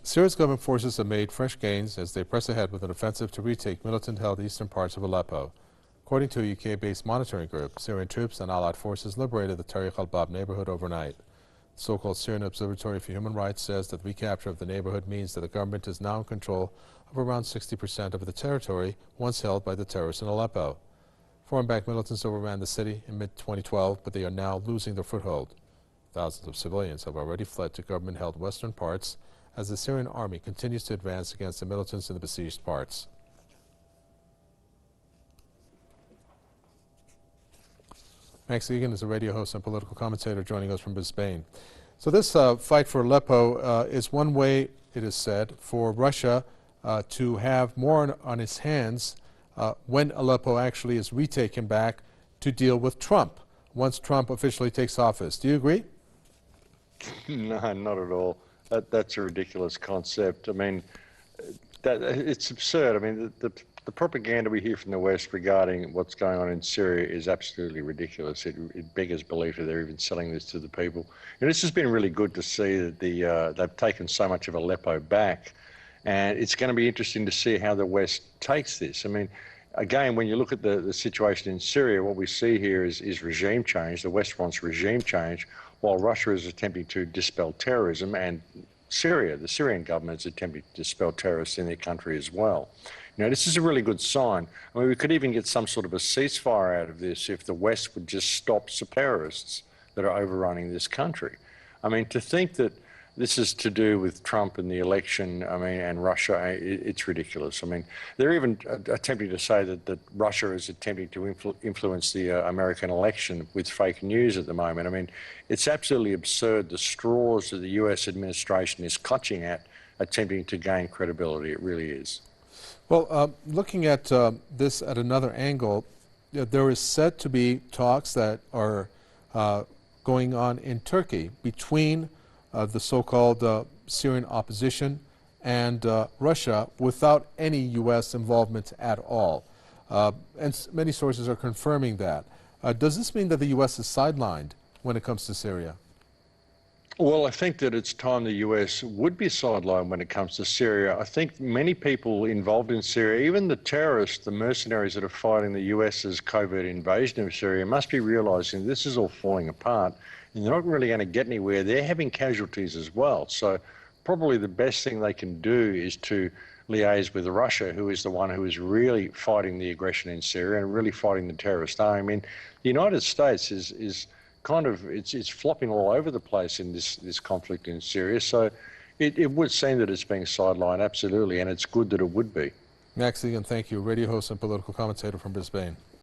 Syria's government forces have made fresh gains as they press ahead with an offensive to retake militant-held eastern parts of Aleppo. According to a UK-based monitoring group, Syrian troops and allied forces liberated the Tariq al-Bab neighborhood overnight. The so-called Syrian Observatory for Human Rights says that the recapture of the neighborhood means that the government is now in control of around 60% of the territory once held by the terrorists in Aleppo. Foreign-backed militants overran the city in mid-2012, but they are now losing their foothold. Thousands of civilians have already fled to government-held western parts as the Syrian army continues to advance against the militants in the besieged parts. Max Igan is a radio host and political commentator joining us from Brisbane. So this fight for Aleppo is one way, it is said, for Russia to have more on its hands when Aleppo actually is retaken back to deal with Trump, once Trump officially takes office. Do you agree? No, not at all. That's a ridiculous concept. I mean, it's absurd. I mean, the propaganda we hear from the West regarding what's going on in Syria is absolutely ridiculous. It beggars belief that they're even selling this to the people. And this has been really good to see that they've taken so much of Aleppo back. And it's going to be interesting to see how the West takes this. I mean, again, when you look at the situation in Syria, what we see here is regime change. The West wants regime change, while Russia is attempting to dispel terrorism, and Syria, the Syrian government, is attempting to dispel terrorists in their country as well. You know, this is a really good sign. I mean, we could even get some sort of a ceasefire out of this if the West would just stop some terrorists that are overrunning this country. I mean, to think that this is to do with Trump and the election, I mean, and Russia, it's ridiculous. I mean, they're even attempting to say that Russia is attempting to influence the American election with fake news at the moment. I mean, it's absolutely absurd, the straws that the US administration is clutching at, attempting to gain credibility. It really is. Well, looking at this at another angle, there is said to be talks that are going on in Turkey between the so-called Syrian opposition and Russia without any U.S. involvement at all. And many sources are confirming that. Does this mean that the U.S. is sidelined when it comes to Syria? Well, I think that it's time the US would be sidelined when it comes to Syria. I think many people involved in Syria, even the terrorists, the mercenaries that are fighting the US's covert invasion of Syria, must be realising this is all falling apart and they're not really going to get anywhere. They're having casualties as well. So probably the best thing they can do is to liaise with Russia, who is the one who is really fighting the aggression in Syria and really fighting the terrorist army. I mean, the United States is kind of, it's flopping all over the place in this conflict in Syria. So it would seem that it's being sidelined, absolutely, and it's good that it would be. Max Igan, thank you. Radio host and political commentator from Brisbane.